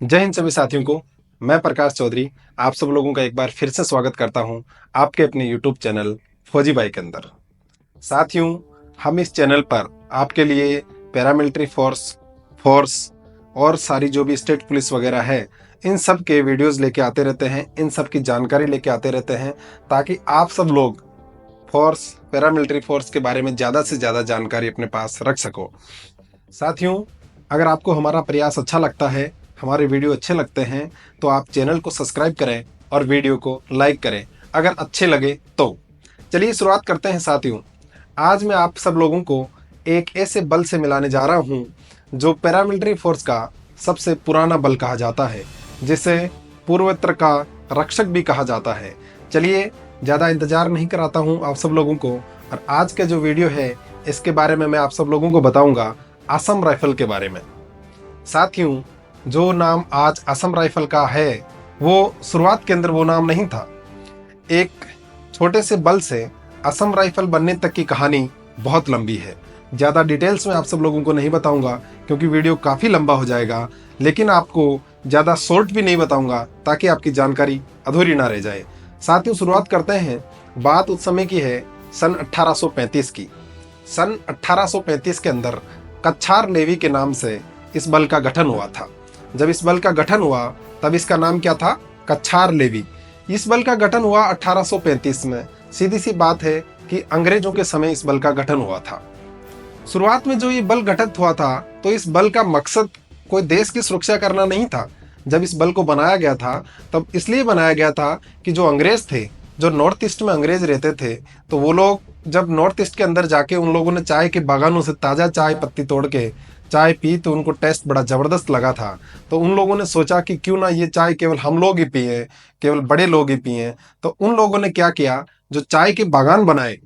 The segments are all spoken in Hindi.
जय हिंद सभी साथियों को। मैं प्रकाश चौधरी आप सब लोगों का एक बार फिर से स्वागत करता हूं आपके अपने यूट्यूब चैनल फौजी भाई के अंदर। साथियों, हम इस चैनल पर आपके लिए पैरामिलिट्री फोर्स फोर्स और सारी जो भी स्टेट पुलिस वगैरह है, इन सब के वीडियोस लेके आते रहते हैं, इन सब की जानकारी लेके आते रहते हैं, ताकि आप सब लोग फोर्स पैरामिलिट्री फोर्स के बारे में ज़्यादा से ज़्यादा जानकारी अपने पास रख सको। साथियों, अगर आपको हमारा प्रयास अच्छा लगता है, हमारे वीडियो अच्छे लगते हैं, तो आप चैनल को सब्सक्राइब करें और वीडियो को लाइक करें अगर अच्छे लगे तो। चलिए शुरुआत करते हैं साथियों। आज मैं आप सब लोगों को एक ऐसे बल से मिलाने जा रहा हूं जो पैरामिलिट्री फोर्स का सबसे पुराना बल कहा जाता है, जिसे पूर्वोत्तर का रक्षक भी कहा जाता है। चलिए ज़्यादा इंतज़ार नहीं कराता हूं आप सब लोगों को, और आज का जो वीडियो है इसके बारे में मैं आप सब लोगों को बताऊंगा असम राइफल के बारे में। साथियों, जो नाम आज असम राइफल का है, वो शुरुआत के अंदर वो नाम नहीं था। एक छोटे से बल से असम राइफल बनने तक की कहानी बहुत लंबी है। ज़्यादा डिटेल्स में आप सब लोगों को नहीं बताऊंगा क्योंकि वीडियो काफ़ी लंबा हो जाएगा, लेकिन आपको ज़्यादा शॉर्ट भी नहीं बताऊंगा ताकि आपकी जानकारी अधूरी ना रह जाए। साथियों, शुरुआत करते हैं। बात उस समय की है सन 1835 की। सन 1835 के अंदर कच्छार नेवी के नाम से इस बल का गठन हुआ था। जब इस बल का गठन हुआ तब इसका नाम क्या था? कच्छार नेवी। इस बल का गठन हुआ 1835 में। सीधी सी बात है कि अंग्रेजों के समय इस बल का गठन हुआ था। शुरुआत में जो ये बल गठित हुआ था, तो इस बल का मकसद कोई देश की सुरक्षा करना नहीं था। जब इस बल को बनाया गया था तब इसलिए बनाया गया था कि जो अंग्रेज थे, जो नॉर्थ ईस्ट में अंग्रेज रहते थे, तो वो लोग जब नॉर्थ ईस्ट के अंदर जाके उन लोगों ने चाय के बागानों से ताज़ा चाय पत्ती तोड़ के चाय पी, तो उनको टेस्ट बड़ा ज़बरदस्त लगा था। तो उन लोगों ने सोचा कि क्यों ना ये चाय केवल हम लोग ही पिए, केवल बड़े लोग ही पिए। तो उन लोगों ने क्या किया, जो चाय के बागान बनाए,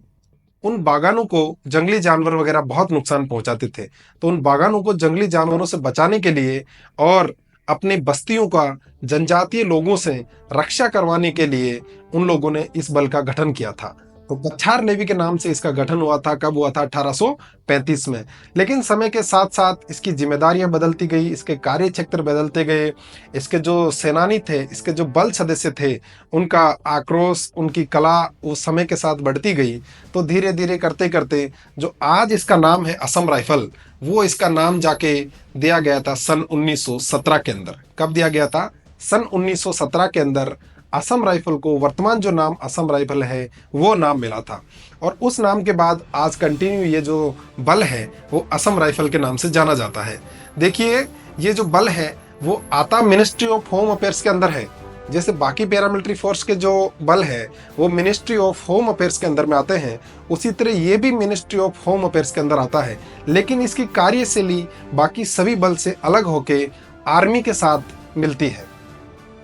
उन बागानों को जंगली जानवर वगैरह बहुत नुकसान पहुंचाते थे। तो उन बागानों को जंगली जानवरों से बचाने के लिए और अपनी बस्तियों का जनजातीय लोगों से रक्षा करवाने के लिए उन लोगों ने इस बल का गठन किया था। तो कछार नेवी के नाम से इसका गठन हुआ था। कब हुआ था? 1835 में। लेकिन समय के साथ साथ इसकी जिम्मेदारियां बदलती गई, इसके कार्य क्षेत्र बदलते गए, इसके जो सेनानी थे, इसके जो बल सदस्य थे, उनका आक्रोश, उनकी कला उस समय के साथ बढ़ती गई। तो धीरे धीरे करते करते जो आज इसका नाम है असम राइफल, वो इसका नाम जाके दिया गया था सन 1917 के अंदर। कब दिया गया था? सन 1917 के अंदर असम राइफल को वर्तमान जो नाम असम राइफल है वो नाम मिला था। और उस नाम के बाद आज कंटिन्यू ये जो बल है वो असम राइफल के नाम से जाना जाता है। देखिए, ये जो बल है वो आता मिनिस्ट्री ऑफ होम अफेयर्स के अंदर है। जैसे बाकी पैरामिलिट्री फोर्स के जो बल है वो मिनिस्ट्री ऑफ होम अफेयर्स के अंदर में आते हैं, उसी तरह ये भी मिनिस्ट्री ऑफ होम अफेयर्स के अंदर आता है। लेकिन इसकी कार्यशैली बाकी सभी बल से अलग होके आर्मी के साथ मिलती है।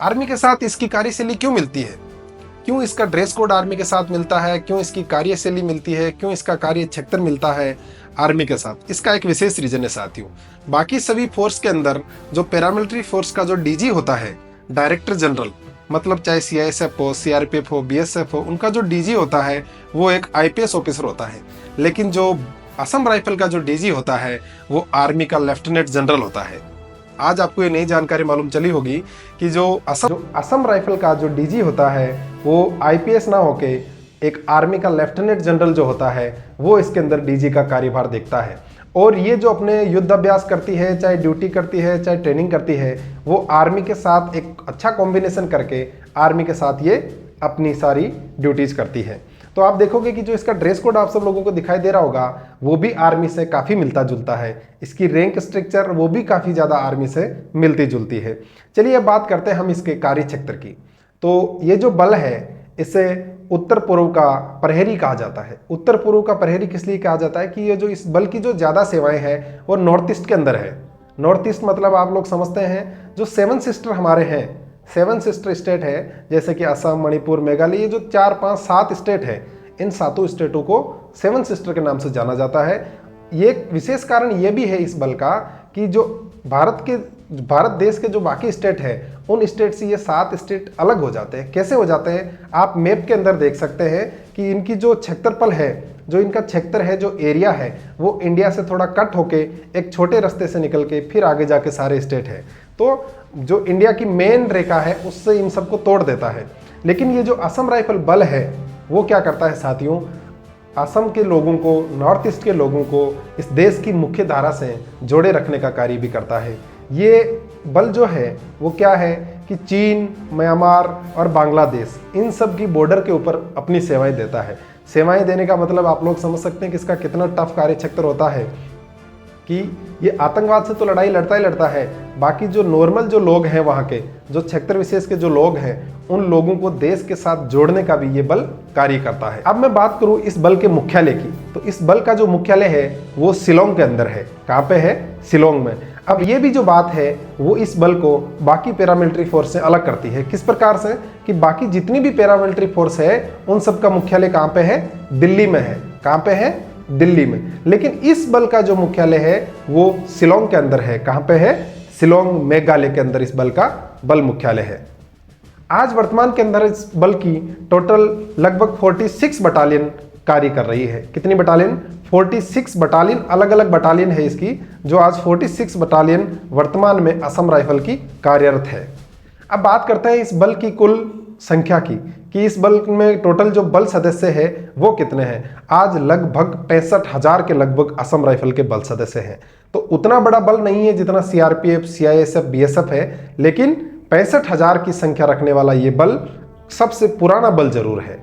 आर्मी के साथ इसकी कार्यशैली क्यों मिलती है? क्यों इसका ड्रेस कोड आर्मी के साथ मिलता है? क्यों इसकी कार्यशैली मिलती है? क्यों इसका कार्य क्षेत्र मिलता है आर्मी के साथ? इसका एक विशेष रीजन है साथियों। बाकी सभी फोर्स के अंदर जो पैरामिलिट्री फोर्स का जो डीजी होता है, डायरेक्टर जनरल, मतलब चाहे सीआईएसएफ हो, सीआरपीएफ हो, बीएसएफ हो, उनका जो डीजी होता है वो एक आईपीएस ऑफिसर होता है। लेकिन जो असम राइफल का जो डीजी होता है वो आर्मी का लेफ्टिनेंट जनरल होता है। आज आपको ये नई जानकारी मालूम चली होगी कि जो असम राइफल का जो डीजी होता है वो आईपीएस ना होके एक आर्मी का लेफ्टिनेंट जनरल जो होता है वो इसके अंदर डीजी का कार्यभार देखता है। और ये जो अपने युद्ध अभ्यास करती है, चाहे ड्यूटी करती है, चाहे ट्रेनिंग करती है, वो आर्मी के साथ एक अच्छा कॉम्बिनेशन करके आर्मी के साथ ये अपनी सारी ड्यूटीज करती है। तो आप देखोगे कि जो इसका ड्रेस कोड आप सब लोगों को दिखाई दे रहा होगा वो भी आर्मी से काफ़ी मिलता जुलता है। इसकी रैंक स्ट्रक्चर वो भी काफ़ी ज़्यादा आर्मी से मिलती जुलती है। चलिए अब बात करते हैं हम इसके कार्य क्षेत्र की। तो ये जो बल है इसे उत्तर पूर्व का प्रहरी कहा जाता है। उत्तर पूर्व का प्रहरी किस लिए कहा जाता है कि ये जो इस बल की जो ज़्यादा सेवाएं हैं वो नॉर्थ ईस्ट के अंदर है। नॉर्थ ईस्ट मतलब आप लोग समझते हैं जो 7 सिस्टर हमारे हैं, 7 सिस्टर स्टेट है, जैसे कि असम, मणिपुर, मेघालय, ये जो 4, 5, 7 स्टेट है, इन सातों स्टेटों को 7 सिस्टर के नाम से जाना जाता है। ये विशेष कारण ये भी है इस बल का कि जो भारत देश के जो बाकी स्टेट है उन स्टेट से ये 7 स्टेट अलग हो जाते हैं। कैसे हो जाते हैं? आप मैप के अंदर देख सकते हैं कि इनकी जो क्षेत्रफल है जो इनका क्षेत्र है, जो एरिया है, वो इंडिया से थोड़ा कट होके एक छोटे रास्ते से निकल के फिर आगे जाके सारे स्टेट है। तो जो इंडिया की मेन रेखा है उससे इन सबको तोड़ देता है। लेकिन ये जो असम राइफल बल है वो क्या करता है साथियों, असम के लोगों को, नॉर्थ ईस्ट के लोगों को इस देश की मुख्य धारा से जोड़े रखने का कार्य भी करता है। ये बल जो है वो क्या है कि चीन, म्यांमार और बांग्लादेश इन सब की बॉर्डर के ऊपर अपनी सेवाएं देता है। सेवाएं देने का मतलब आप लोग समझ सकते हैं कि इसका कितना टफ कार्य क्षेत्र होता है कि ये आतंकवाद से तो लड़ाई लड़ता ही लड़ता है, बाकी जो नॉर्मल जो लोग हैं वहाँ के, जो क्षेत्र विशेष के जो लोग हैं, उन लोगों को देश के साथ जोड़ने का भी ये बल कार्य करता है। अब मैं बात करूँ इस बल के मुख्यालय की, तो इस बल का जो मुख्यालय है वो शिलोंग के अंदर है। कहाँ पे है? शिलोंग में। अब ये भी जो बात है वो इस बल को बाकी पैरामिलिट्री फोर्स से अलग करती है। किस प्रकार से कि बाकी जितनी भी पैरामिलिट्री फोर्स है उन सब का मुख्यालय कहाँ पे है? दिल्ली में है। कहाँ पे है? दिल्ली में। लेकिन इस बल का जो मुख्यालय है वो शिलोंग के अंदर है। कहाँ पे है? शिलोंग, मेघालय के अंदर इस बल का बल मुख्यालय है। आज वर्तमान के अंदर इस बल की टोटल लगभग 46 बटालियन कार्य कर रही है। कितनी बटालियन? 46 बटालियन, अलग अलग बटालियन है इसकी, जो आज 46 बटालियन वर्तमान में असम राइफल की कार्यरत है। अब बात करते हैं इस बल की कुल संख्या की कि इस बल में टोटल जो बल सदस्य है वो कितने हैं। आज लगभग 65,000 के लगभग असम राइफल के बल सदस्य हैं। तो उतना बड़ा बल नहीं है जितना सीआरपीएफ, सीआईएसएफ, बीएसएफ है, लेकिन 65,000 की संख्या रखने वाला ये बल सबसे पुराना बल जरूर है।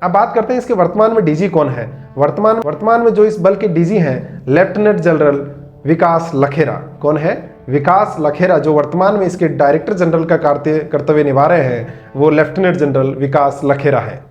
अब बात करते हैं इसके वर्तमान में डीजी कौन है। वर्तमान में जो इस बल के डीजी हैं, लेफ्टिनेंट जनरल विकास लखेरा। कौन है? विकास लखेरा। जो वर्तमान में इसके डायरेक्टर जनरल का कर्तव्य निभा रहे हैं वो लेफ्टिनेंट जनरल विकास लखेरा है।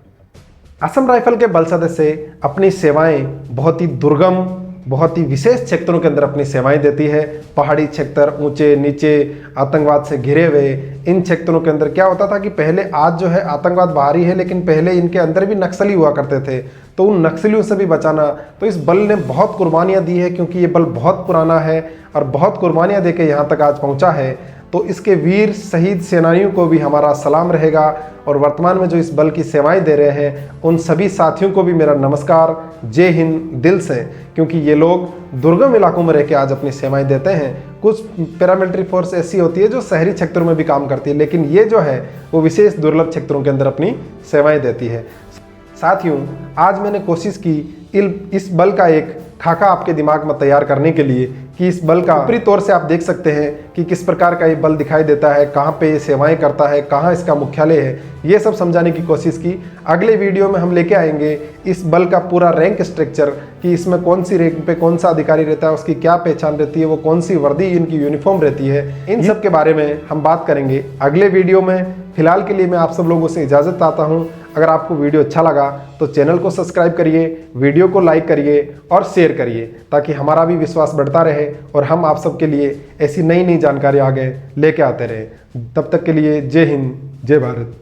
असम राइफल के बल सदस्य अपनी सेवाएं बहुत ही दुर्गम, बहुत ही विशेष क्षेत्रों के अंदर अपनी सेवाएं देती है। पहाड़ी क्षेत्र, ऊंचे नीचे, आतंकवाद से घिरे हुए इन क्षेत्रों के अंदर क्या होता था कि पहले, आज जो है आतंकवाद बाहरी है, लेकिन पहले इनके अंदर भी नक्सली हुआ करते थे। तो उन नक्सलियों से भी बचाना, तो इस बल ने बहुत कुर्बानियां दी है, क्योंकि ये बल बहुत पुराना है और बहुत कुर्बानियां देके यहाँ तक आज पहुँचा है। तो इसके वीर शहीद सेनानियों को भी हमारा सलाम रहेगा, और वर्तमान में जो इस बल की सेवाएं दे रहे हैं उन सभी साथियों को भी मेरा नमस्कार, जय हिंद दिल से, क्योंकि ये लोग दुर्गम इलाकों में रह के आज अपनी सेवाएं देते हैं। कुछ पैरामिलिट्री फोर्स ऐसी होती है जो शहरी क्षेत्रों में भी काम करती है, लेकिन ये जो है वो विशेष दुर्लभ क्षेत्रों के अंदर अपनी सेवाएं देती है। साथियों, आज मैंने कोशिश की इस बल का एक खाका आपके दिमाग में तैयार करने के लिए कि इस बल का ऊपरी तौर से आप देख सकते हैं कि किस प्रकार का ये बल दिखाई देता है, कहाँ पे ये सेवाएं करता है, कहाँ इसका मुख्यालय है, ये सब समझाने की कोशिश की। अगले वीडियो में हम लेके आएंगे इस बल का पूरा रैंक स्ट्रक्चर, कि इसमें कौन सी रैंक पे कौन सा अधिकारी रहता है, उसकी क्या पहचान रहती है, वो कौन सी वर्दी इनकी यूनिफॉर्म रहती है, इन सब के बारे में हम बात करेंगे अगले वीडियो में। फिलहाल के लिए मैं आप सब लोगों से इजाज़त चाहता हूँ। अगर आपको वीडियो अच्छा लगा तो चैनल को सब्सक्राइब करिए, वीडियो को लाइक करिए और शेयर करिए, ताकि हमारा भी विश्वास बढ़ता रहे और हम आप सबके लिए ऐसी नई नई जानकारी आगे लेके आते रहे। तब तक के लिए जय हिंद, जय भारत।